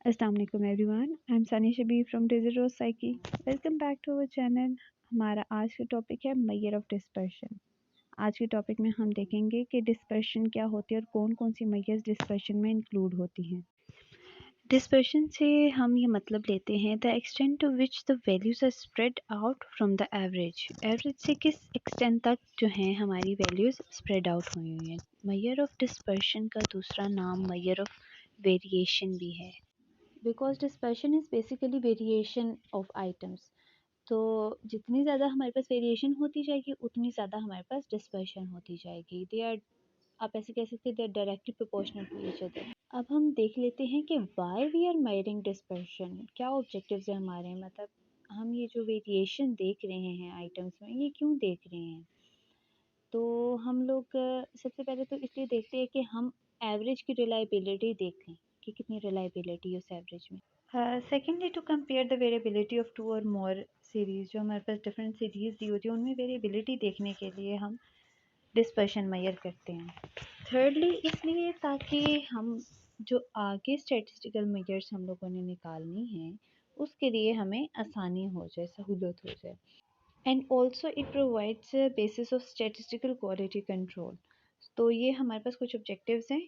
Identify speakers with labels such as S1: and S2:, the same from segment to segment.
S1: Assalamu alaikum everyone. I'm Sani Shabir from Desert Rose Psyche. Welcome back to our channel. हमारा आज का topic है major of dispersion. आज के topic में हम देखेंगे कि डिस्पर्शन क्या होती है और कौन कौन सी मेजर्स डिस्पर्शन में इंक्लूड होती हैं। डिस्पर्शन से हम ये मतलब लेते हैं the extent to which the values are spread out from the average. Average से किस एक्सटेंट तक जो है हमारी वैल्यूज स्प्रेड आउट हुई हुई हैं। मेजर ऑफ डिस्पर्शन का दूसरा नाम मेजर ऑफ वेरिएशन भी है, because dispersion is basically variation of items. तो जितनी ज़्यादा हमारे पास वेरिएशन होती जाएगी उतनी ज़्यादा हमारे पास डिस्पर्शन होती जाएगी। दे आर, आप ऐसे कह सकते हैं, they are directly proportional to each other. अब हम देख लेते हैं कि why we are measuring dispersion, क्या ऑब्जेक्टिव्स है हमारे, मतलब हम ये जो वेरिएशन देख रहे हैं आइटम्स में ये क्यों देख रहे हैं। तो हम लोग सबसे पहले तो इसलिए देखते हैं कि हम एवरेज की रिलायबिलिटी देख लें कि कितनी रिलायबिलिटी है उस एवरेज में। Secondly, to compare the variability of 2 और मोर सीरीज़, जो हमारे पास डिफरेंट सीरीज़ दी होती है उनमें वेरिएबिलिटी देखने के लिए हम डिस्पर्शन मेजर करते हैं। थर्डली, इसलिए ताकि हम जो आगे स्टैटिस्टिकल मेजर्स हम लोगों ने निकालनी है उसके लिए हमें आसानी हो जाए, सहूलत हो जाए। And also it provides basis of statistical quality control. तो ये हमारे पास कुछ ऑब्जेक्टिव्स हैं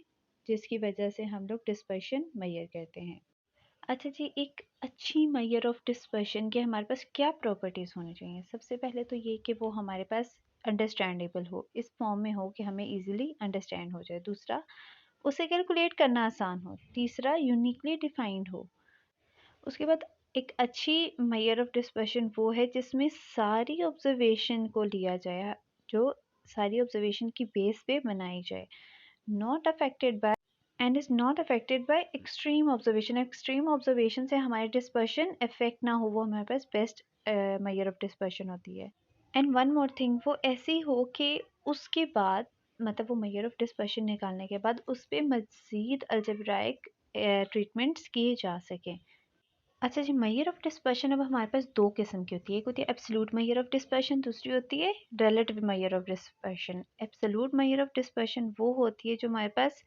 S1: जिसकी वजह से हम लोग डिस्पर्शन मेजर करते हैं। अच्छा जी, एक अच्छी मेजर ऑफ डिस्पर्शन के हमारे पास क्या प्रॉपर्टीज़ होनी चाहिए। सबसे पहले तो ये कि वो हमारे पास अंडरस्टैंडेबल हो, इस फॉर्म में हो कि हमें इजीली अंडरस्टैंड हो जाए। दूसरा, उसे कैलकुलेट करना आसान हो। तीसरा, यूनिकली डिफाइंड हो। उसके बाद एक अच्छी मेजर ऑफ डिस्पर्शन वो है जिसमें सारी ऑब्जर्वेशन को लिया जाए, जो सारी ऑब्जर्वेशन की बेस पे बनाई जाए, not affected by and is not affected by extreme observation. Extreme observation से हमारे डिस्पर्शन इफेक्ट ना हो, वो हमारे पास बेस्ट मेजर ऑफ डिस्पर्शन होती है। एंड वन मोर थिंग, वो ऐसी हो कि उसके बाद, मतलब वो मेजर ऑफ डिस्पर्शन निकालने के बाद उस पर मज़ीद अलजेब्राइक ट्रीटमेंट्स किए जा सकें। अच्छा जी, मेजर ऑफ डिस्पर्शन अब हमारे पास दो किस्म की होती है। एक होती है एब्सोल्यूट मेजर ऑफ डिस्पर्शन, दूसरी होती है relative major of dispersion. Absolute measure of dispersion वो होती है जो हमारे पास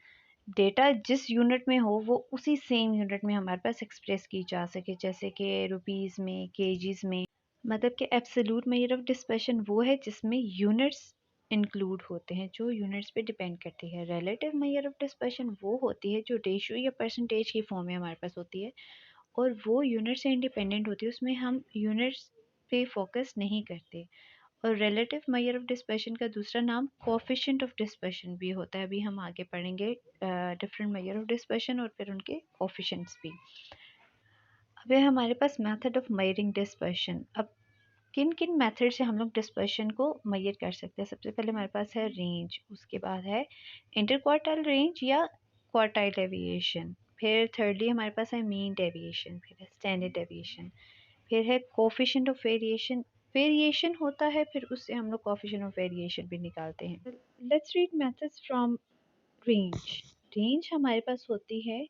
S1: डेटा जिस यूनिट में हो वो उसी सेम यूनिट में हमारे पास एक्सप्रेस की जा सके, जैसे कि रुपीज़ में, केजीज़ में। मतलब कि एब्सोल्यूट मेजर ऑफ डिस्पर्शन वो है जिसमें यूनिट्स इंक्लूड होते हैं, जो यूनिट्स पे डिपेंड करती है। रिलेटिव मेजर ऑफ डिस्पर्शन वो होती है जो रेशियो या परसेंटेज की फॉर्म में हमारे पास होती है और वो यूनिट से इंडिपेंडेंट होती है, उसमें हम यूनिट्स पे फोकस नहीं करते। और रिलेटिव मेजर ऑफ डिस्पर्शन का दूसरा नाम कोफिशिएंट ऑफ डिस्पर्शन भी होता है। अभी हम आगे पढ़ेंगे डिफरेंट मेजर ऑफ डिस्पर्शन और फिर उनके कोफिशिएंट्स भी। अब है हमारे पास मेथड ऑफ मेजरिंग डिस्पर्शन। अब किन किन मेथड से हम लोग डिस्पर्शन को मेजर कर सकते हैं। सबसे पहले हमारे पास है रेंज, उसके बाद है इंटर क्वार्टाइल रेंज या क्वार्टाइल डेविएशन, फिर थर्डली हमारे पास है मीन डेविएशन, फिर है स्टैंडर्ड डेविएशन, फिर है कोफिशिएंट ऑफ वेरिएशन। वेरिएशन होता है फिर उससे हम लोग कोफिशिएंट ऑफ वेरिएशन भी निकालते हैं। Let's read methods from range. Range हमारे पास होती है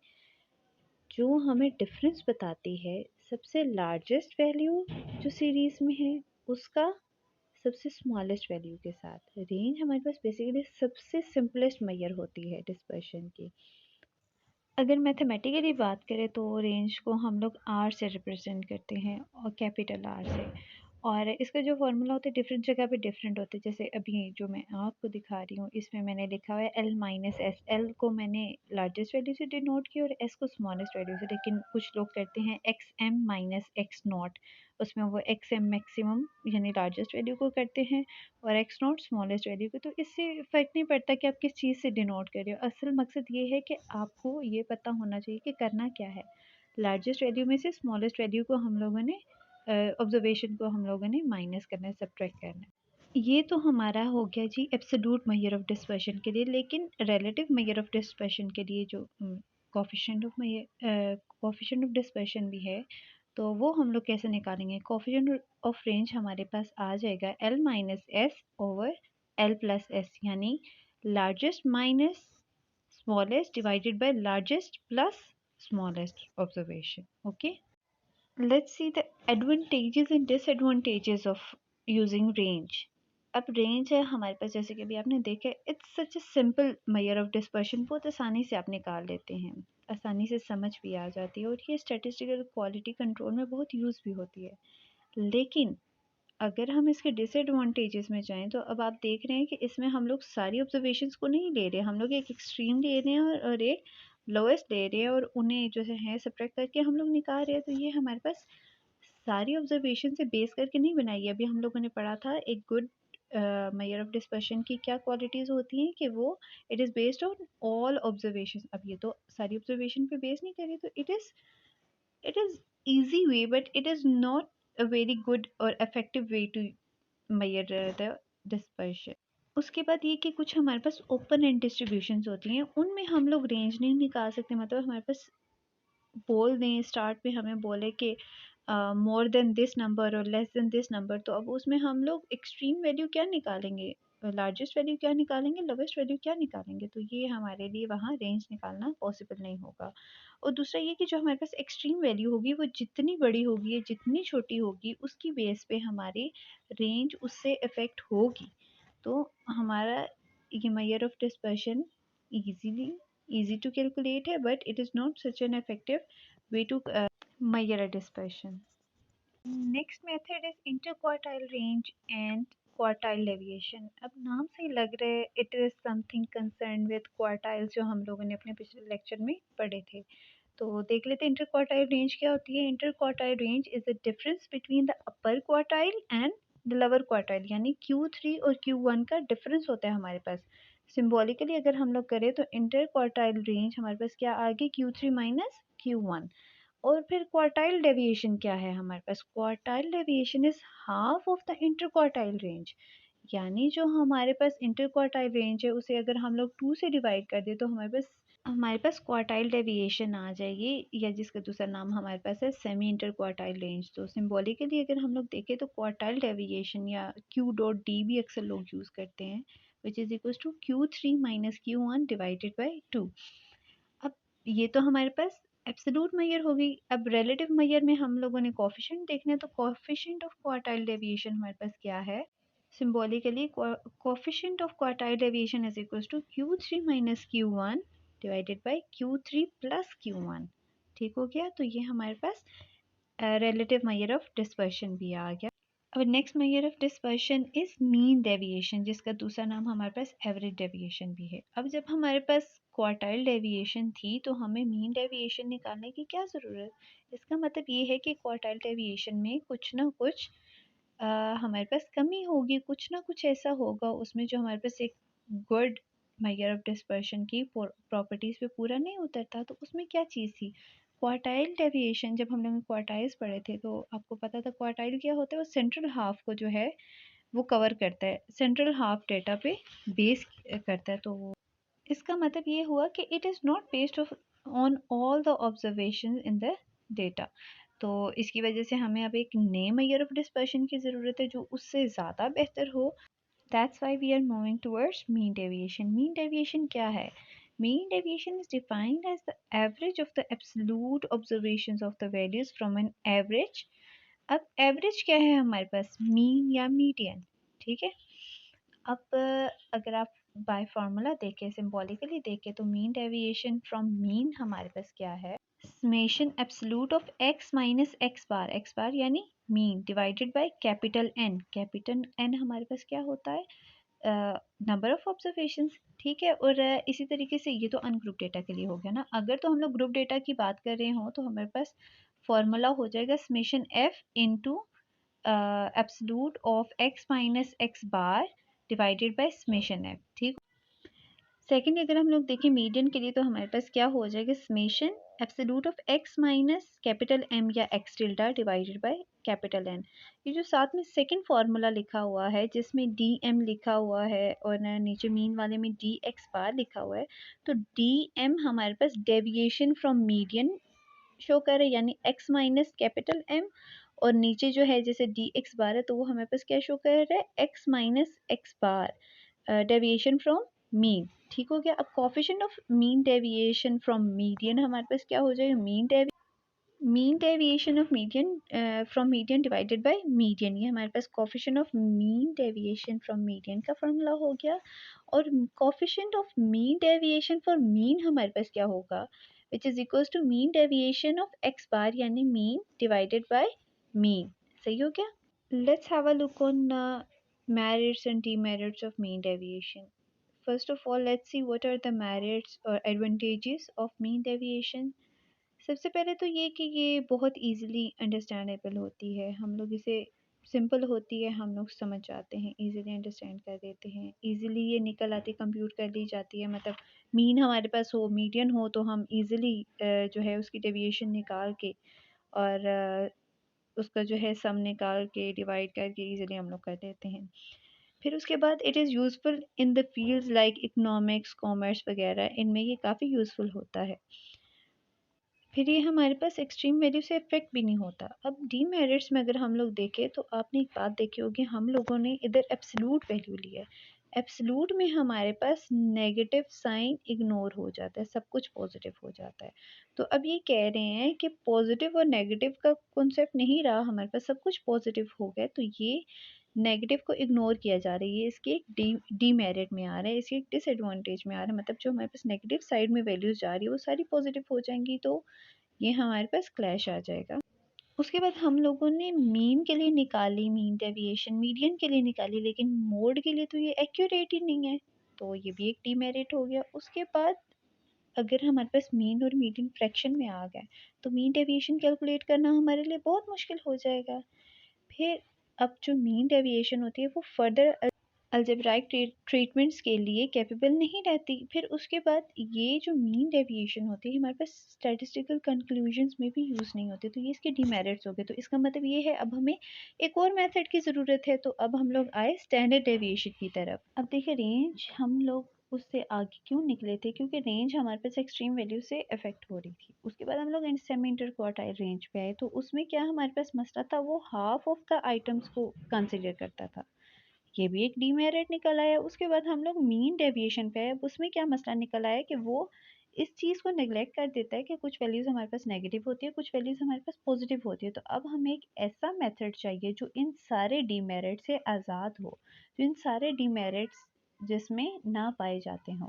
S1: जो हमें डिफरेंस बताती है सबसे लार्जेस्ट वैल्यू जो सीरीज में है उसका सबसे स्मॉलेस्ट वैल्यू के साथ। रेंज हमारे पास बेसिकली सबसे सिंपलेस्ट मेजर होती है डिस्पर्शन की। अगर मैथमेटिकली बात करें तो रेंज को हम लोग आर से रिप्रेजेंट करते हैं, और कैपिटल आर से। और इसका जो फॉर्मूला होता है डिफरेंट जगह पे डिफरेंट होता है। जैसे अभी जो मैं आपको दिखा रही हूँ इसमें मैंने लिखा हुआ है एल माइनस एस। एल को मैंने लार्जेस्ट वैल्यू से डिनोट किया और एस को स्मॉलेस्ट वैल्यू से। लेकिन कुछ लोग करते हैं x m minus x naught, उसमें वो एक्स एम मैक्सिमम यानी लार्जेस्ट वैल्यू को करते हैं और एक्स नॉट स्मॉलेस्ट वैल्यू को। तो इससे फ़र्क नहीं पड़ता कि आप किस चीज़ से डिनोट कर रहे हो। असल मकसद ये है कि आपको ये पता होना चाहिए कि करना क्या है। लार्जेस्ट वैल्यू में से स्मॉलेस्ट वैल्यू को हम लोगों ने ऑब्जर्वेशन को हम लोगों ने माइनस करना है, सब्ट्रैक्ट करना है। ये तो हमारा हो गया जी एब्सोल्यूट मेजर ऑफ डिस्पर्शन के लिए। लेकिन रिलेटिव मेजर ऑफ डिस्पर्शन के लिए जो कोफिशिएंट ऑफ डिस्पर्शन भी है, तो वो हम लोग कैसे निकालेंगे। कोफिशिएंट ऑफ रेंज हमारे पास आ जाएगा L minus S over L plus S, यानी largest minus smallest divided by largest plus smallest observation. Okay, let's see the advantages and disadvantages of using range. अब रेंज है हमारे पास, जैसे कि अभी आपने देखा, it's such a simple major of dispersion, बहुत आसानी से आप निकाल लेते हैं। आसानी से समझ भी आ जाती है और ये स्टैटिस्टिकल क्वालिटी कंट्रोल में बहुत यूज़ भी होती है। लेकिन अगर हम इसके डिसएडवांटेजेस में जाएँ तो अब आप देख रहे हैं कि इसमें हम लोग सारी ऑब्जर्वेशंस को नहीं ले रहे, हम लोग एक एक्सट्रीम ले रहे हैं और एक लोएस्ट ले रहे हैं और उन्हें जो है सब्ट्रैक्ट करके हम लोग निकाल रहे हैं। तो ये हमारे पास सारी ऑब्जर्वेशन से बेस करके नहीं बनाई है। अभी हम लोगों ने पढ़ा था एक गुड मेजर ऑफ डिस्पर्शन की क्या क्वालिटीज़ होती हैं कि वो it is based on all observation. अब ये तो सारी ऑब्जर्वेशन पे बेस नहीं करी, तो it is easy way but it is not a very good or effective way to measure the dispersion। उसके बाद ये कि कुछ हमारे पास ओपन एंड डिस्ट्रीब्यूशंस होती हैं, उनमें हम लोग रेंज नहीं निकाल सकते। मतलब हमारे पास बोल दें स्टार्ट में हमें बोले कि मोर देन दिस नंबर और लेस देन दिस नंबर, तो अब उसमें हम लोग एक्सट्रीम वैल्यू क्या निकालेंगे, लार्जेस्ट वैल्यू क्या निकालेंगे, लोवेस्ट वैल्यू क्या निकालेंगे। तो ये हमारे लिए वहाँ रेंज निकालना पॉसिबल नहीं होगा। और दूसरा ये कि जो हमारे पास एक्सट्रीम वैल्यू होगी वो जितनी बड़ी होगी या जितनी छोटी होगी उसकी बेस पे हमारी रेंज उससे इफ़ेक्ट होगी। तो हमारा ये major of dispersion easily easy to calculate है, but it is not such an effective way to measure a dispersion। Next method is interquartile range and quartile deviation। अब नाम से ही लग रहा है it is something concerned with quartiles, जो हम लोगों ने अपने पिछले लेक्चर में पढ़े थे। तो देख लेते हैं इंटरक्वार्टाइल रेंज क्या होती है। Interquartile range is the difference between the upper quartile and the lower quartile, यानी Q3 और Q1 का डिफरेंस होता है हमारे पास। सिंबॉलिकली अगर हम लोग करें तो इंटरक्वार्टाइल रेंज हमारे पास क्या आ गई, Q3 माइनस Q1। और फिर क्वार्टाइल डेविएशन क्या है हमारे पास, quartile deviation is half of the interquartile range. यानी जो हमारे पास इंटरक्वार्टाइल रेंज है उसे अगर हम लोग 2 से डिवाइड कर दें तो हमारे पास क्वार्टाइल डेविएशन आ जाएगी, या जिसका दूसरा नाम हमारे पास है सेमी इंटर क्वार्टाइल रेंज। तो सिंबॉलिकली अगर हम लोग देखें तो क्वार्टाइल डेविएशन या Q.D भी अक्सर लोग यूज़ करते हैं, which is equal to Q3 minus Q1 divided by 2। अब ये तो हमारे पास एब्सोल्यूट मेजर होगी। अब रिलेटिव मेजर में हम लोगों ने कोफिशिएंट देखना है, तो कोफिशिएंट ऑफ क्वार्टाइल डेविएशन हमारे पास क्या है, symbolically coefficient of quartile deviation is equals to Q3 minus Q1 divided by Q3 plus Q1। ठीक हो गया। तो ये हमारे पास relative measure of dispersion भी आ गया। अब next major of dispersion is mean deviation, जिसका दूसरा नाम हमारे पास एवरेज डेविएशन भी है। अब जब हमारे पास क्वार्टाइल डेविएशन थी तो हमें मीन डेविएशन निकालने की क्या ज़रूरत। इसका मतलब ये है कि क्वार्टाइल डेविएशन में कुछ ना कुछ हमारे पास कमी होगी, कुछ ना कुछ ऐसा होगा उसमें जो हमारे पास एक गुड मेजर ऑफ डिस्पर्शन की प्रॉपर्टीज़ पे पूरा नहीं उतरता। तो उसमें क्या चीज़ थी, क्वार्टाइल डेविएशन। जब हम लोग क्वार्टाइल्स पढ़े थे तो आपको पता था क्वार्टाइल क्या होता है, वो सेंट्रल हाफ को जो है वो कवर करता है, सेंट्रल हाफ डेटा पे बेस करता है। तो इसका मतलब ये हुआ कि it is not based on all the observation in the data. तो इसकी वजह से हमें अब एक नए मेजर ऑफ डिस्पर्शन की ज़रूरत है जो उससे ज़्यादा बेहतर हो। That's why we are moving towards mean deviation. Mean deviation क्या है, mean deviation is defined as the average of the absolute observations of the values from an average. अब एवरेज क्या है हमारे पास, मीन या मीडियन। ठीक है। अब अगर आप बाय फार्मूला देखें, सिंबॉलिकली देखें, तो मीन डेविएशन फ्रॉम मीन हमारे पास क्या है, summation absolute of x minus x bar यानी mean divided by capital N हमारे पास क्या होता है, नंबर ऑफ ऑब्जर्वेशंस। ठीक है। और इसी तरीके से ये तो अनग्रुप डेटा के लिए हो गया ना। अगर तो हम लोग ग्रुप डेटा की बात कर रहे हो तो हमारे पास फॉर्मूला हो जाएगा summation f into absolute of x minus x bar divided by summation f। ठीक। सेकेंड अगर हम लोग देखें मीडियन के लिए तो हमारे पास क्या हो जाएगा, summation absolute of x minus capital M या x tilde divided by capital N। ये जो साथ में सेकंड फार्मूला लिखा हुआ है जिसमें dm लिखा हुआ है और नीचे मीन वाले में dx बार लिखा हुआ है, तो dm हमारे पास डेविएशन फ्रॉम मीडियन शो कर रहे हैं, यानी x माइनस कैपिटल M, और नीचे जो है जैसे dx बार है तो वो हमारे पास क्या शो कर रहा है, x minus x bar deviation from mean. ठीक हो गया। अब coefficient of mean deviation from median हमारे पास क्या हो जाएगा, mean deviation of median from median divided by median. ये हमारे पास coefficient of mean deviation from median का फॉर्मूला हो गया। और coefficient of mean deviation for mean हमारे पास क्या होगा, which is equals to mean deviation of x bar यानी मीन डिवाइडेड बाय मीन। सही हो गया? Let's have a look on merits and demerits of mean deviation. First of all, let's see what are the merits or advantages of mean deviation. सबसे पहले तो ये कि ये बहुत इजीली अंडरस्टैंडेबल होती है, हम लोग इसे सिंपल होती है, हम लोग समझ जाते हैं, इजीली अंडरस्टैंड कर देते हैं, इजीली ये निकल आती, कंप्यूट कर ली जाती है। मतलब मीन हमारे पास हो, मीडियन हो, तो हम इजीली जो है उसकी डेविएशन निकाल के और उसका जो है सम निकाल के डिवाइड करके इजीली हम लोग कर देते हैं। फिर उसके बाद it is useful in the fields like economics, commerce वगैरह, इनमें ये काफ़ी यूज़फुल होता है। फिर ये हमारे पास एक्सट्रीम वैल्यू से इफेक्ट भी नहीं होता। अब डीमेरिट्स में अगर हम लोग देखें तो आपने एक बात देखी होगी, हम लोगों ने इधर एब्सोल्यूट वैल्यू लिया है। एब्सोल्यूट में हमारे पास नेगेटिव साइन इग्नोर हो जाता है, सब कुछ पॉजिटिव हो जाता है। तो अब ये कह रहे हैं कि पॉजिटिव और नेगेटिव का कॉन्सेप्ट नहीं रहा हमारे पास, सब कुछ पॉजिटिव हो गया, तो ये नेगेटिव को इग्नोर किया जा रहा है, ये इसके एक डीमेरिट में आ रहा है, इसके एक डिसएडवांटेज में आ रहा है। मतलब जो हमारे पास नेगेटिव साइड में वैल्यूज जा रही है वो सारी पॉजिटिव हो जाएंगी, तो ये हमारे पास क्लैश आ जाएगा। उसके बाद हम लोगों ने मीन के लिए निकाली मीन डेविएशन, मीडियन के लिए निकाली, लेकिन मोड के लिए तो ये एक्यूरेट ही नहीं है, तो ये भी एक डीमेरिट हो गया। उसके बाद अगर हमारे पास मीन और मीडियन फ्रैक्शन में आ गए तो मीन डेविएशन कैलकुलेट करना हमारे लिए बहुत मुश्किल हो जाएगा। फिर अब जो मीन डेविएशन होती है वो फर्दर अलजेब्राइक ट्रीटमेंट्स के लिए कैपेबल नहीं रहती। फिर उसके बाद ये जो मीन डेविएशन होती है हमारे पास स्टैटिस्टिकल कंक्लूजन्स में भी यूज़ नहीं होती, तो ये इसके डीमेरिट्स हो गए। तो इसका मतलब ये है अब हमें एक और मेथड की ज़रूरत है, तो अब हम लोग आए स्टैंडर्ड डेविएशन की तरफ। अब देखिए रेंज हम लोग उससे आगे क्यों निकले थे, क्योंकि रेंज हमारे पास एक्सट्रीम वैल्यू से अफेक्ट हो रही थी। उसके बाद हम लोग सेमी इंटरक्वार्टाइल रेंज पे आए, तो उसमें क्या हमारे पास मसला था, वो हाफ ऑफ द आइटम्स को कंसिडर करता था, ये भी एक डीमेरिट निकल आया। उसके बाद हम लोग मीन डेविएशन पे आए, अब उसमें क्या मसला निकल आया कि वो इस चीज़ को नेग्लेक्ट कर देता है कि कुछ वैल्यूज़ हमारे पास नेगेटिव होती है, कुछ वैल्यूज़ हमारे पास पॉजिटिव होती है। तो अब हमें एक ऐसा मेथड चाहिए जो इन सारे डीमेरिट से आज़ाद हो, जो इन सारे डीमेरिट्स जिसमें ना पाए जाते हों।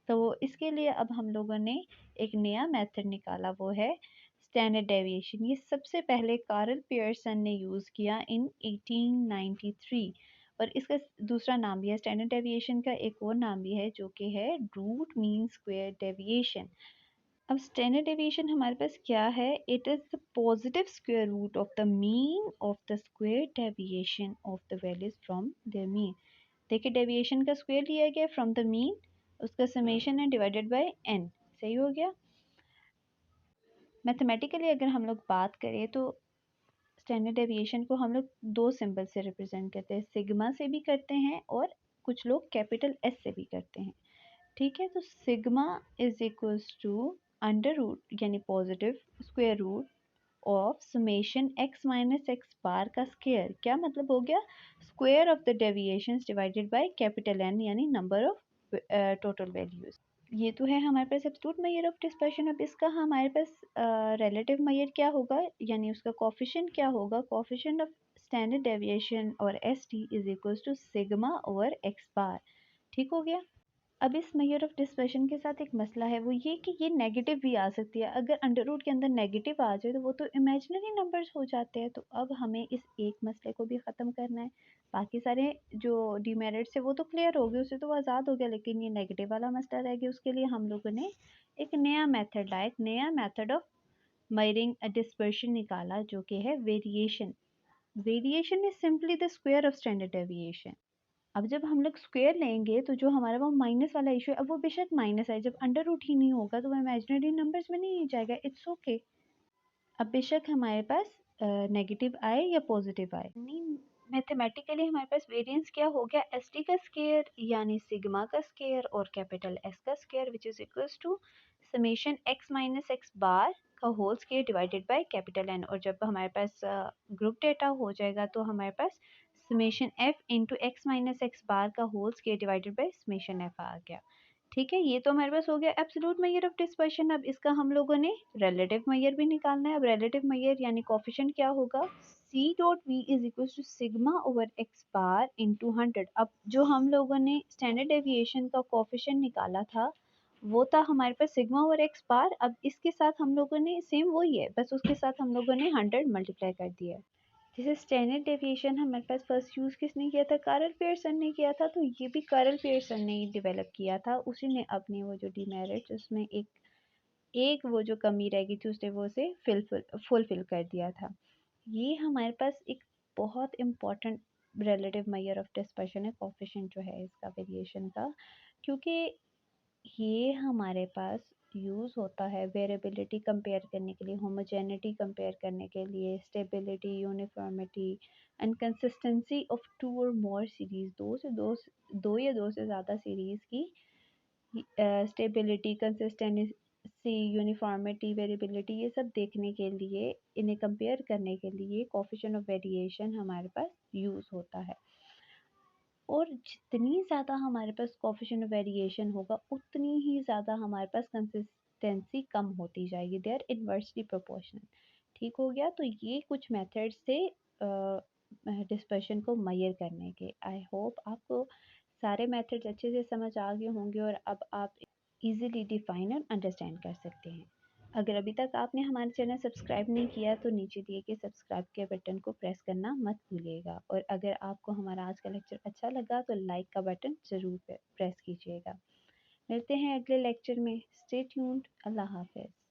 S1: तो इसके लिए अब हम लोगों ने एक नया मेथड निकाला, वो है स्टैंडर्ड डेविएशन। ये सबसे पहले कार्ल पियर्सन ने यूज़ किया इन 1893, और इसका दूसरा नाम भी है स्टैंडर्ड डेविएशन का, एक और नाम भी है जो कि है रूट मीन स्क्वायर डेविएशन। अब स्टैंडर्ड डेविएशन हमारे पास क्या है, it is the positive square root of the mean of the square deviation of the values from their mean. देखिए डेविएशन का स्क्वायर लिया गया फ्रॉम द मीन, उसका समेशन है डिवाइडेड बाय n। सही हो गया? मैथमेटिकली अगर हम लोग बात करें तो स्टैंडर्ड डेविएशन को हम लोग दो सिंबल से रिप्रेजेंट करते हैं, सिग्मा से भी करते हैं और कुछ लोग कैपिटल एस से भी करते हैं। ठीक है, तो sigma is equals to under root यानी positive square root of summation x minus x bar का स्क्वायर। क्या मतलब हो गया, square of the deviations divided by capital N यानी नंबर ऑफ टोटल वैल्यूज। ये तो है हमारे पास एब्सोल्यूट मेजर ऑफ डिस्पर्शन। अब इसका हमारे पास रिलेटिव मेजर क्या होगा, यानी उसका कोफिशिएंट क्या होगा, कोफिशिएंट ऑफ स्टैंडर्ड डेविएशन और S T is equals to sigma over x bar. ठीक हो गया? अब इस मेजर ऑफ डिस्पर्शन के साथ एक मसला है, वो ये कि ये नेगेटिव भी आ सकती है। अगर अंडर रूट के अंदर नेगेटिव आ जाए तो वो तो इमेजिनरी नंबर्स हो जाते हैं। तो अब हमें इस एक मसले को भी ख़त्म करना है। बाकी सारे जो डीमेरिट्स है वो तो क्लियर हो गए, उससे तो वो आज़ाद हो गया, लेकिन ये नेगेटिव वाला मसला रह गया। उसके लिए हम लोगों ने एक नया मेथड लाया, एक नया मेथड ऑफ मेजरिंग डिस्पर्शन निकाला, जो कि है variation. Variation is simply the square of standard deviation. अब जब हम लोग स्क्वायर लेंगे तो जो हमारा वो माइनस वाला इशू है, अब वो बेशक माइनस है, जब अंडर रूट ही नहीं होगा तो वो इमेजिनरी नंबर्स में नहीं जाएगा, इट्स ओके। अब बेशक हमारे पास नेगेटिव आए या पॉजिटिव आए, मैथमेटिकली हमारे पास वेरिएंस क्या हो गया, एस टी का स्केयर यानी सिग्मा का स्केयर और कैपिटल एस का square which is equals to summation x minus x bar का whole square divided by capital N. और जब हमारे पास ग्रुप डेटा हो जाएगा तो हमारे पास summation F into x minus x bar का whole square divided by summation F आ गया। ठीक है, ये तो हमारे पास हो गया एब्सोल्यूट मेजर ऑफ डिस्पर्शन। अब इसका हम लोगों ने रिलेटिव मेजर भी निकालना है। अब रिलेटिव मेजर यानी कोफिशिएंट क्या होगा, c dot v is equal to sigma over x bar into 100। अब जो हम लोगों ने स्टैंडर्ड डेविएशन का कोफिशिएंट निकाला था वो था हमारे पास सिग्मा और एक्स बार। अब इसके साथ हम लोगों ने सेम वही है, बस उसके साथ हम लोगों ने 100 मल्टीप्लाई कर दिया है। जैसे स्टैंडर्ड डेविएशन हमारे पास फर्स्ट यूज़ किसने किया था? कार्ल पियर्सन ने किया था। तो ये भी कार्ल पियर्सन ने ही डेवलप किया था। उसी ने अपने वो जो डीमेरिट्स उसमें एक एक वो जो कमी रह गई थी उसने वो उसे फुलफिल कर दिया था। ये हमारे पास एक बहुत important relative major of dispersion है, कोफिशिएंट जो है इसका वेरिएशन का, क्योंकि ये हमारे पास यूज़ होता है वेरिएबिलिटी कंपेयर करने के लिए, होमोजेनिटी कंपेयर करने के लिए, stability, uniformity and consistency of two और मोर सीरीज, दो या दो से ज़्यादा सीरीज की स्टेबिलिटी, कंसिस्टेंसी, यूनिफॉर्मिटी, वेरिएबिलिटी, ये सब देखने के लिए, इन्हें कंपेयर करने के लिए कोफिशिएंट ऑफ वेरिएशन हमारे पास यूज़ होता है। और जितनी ज़्यादा हमारे पास कोफिशिएंट ऑफ वेरिएशन होगा उतनी ही ज़्यादा हमारे पास कंसिस्टेंसी कम होती जाएगी। They are inversely proportional. ठीक हो गया? तो ये कुछ मेथड्स थे डिस्पर्शन को मेजर करने के। आई होप आपको सारे मेथड्स अच्छे से समझ आ गए होंगे और अब आप इजीली डिफाइन और अंडरस्टैंड कर सकते हैं। अगर अभी तक आपने हमारे चैनल सब्सक्राइब नहीं किया तो नीचे दिए गए सब्सक्राइब के बटन को प्रेस करना मत भूलिएगा, और अगर आपको हमारा आज का लेक्चर अच्छा लगा तो लाइक का बटन ज़रूर प्रेस कीजिएगा। मिलते हैं अगले लेक्चर में। Stay tuned. अल्लाह हाफिज़।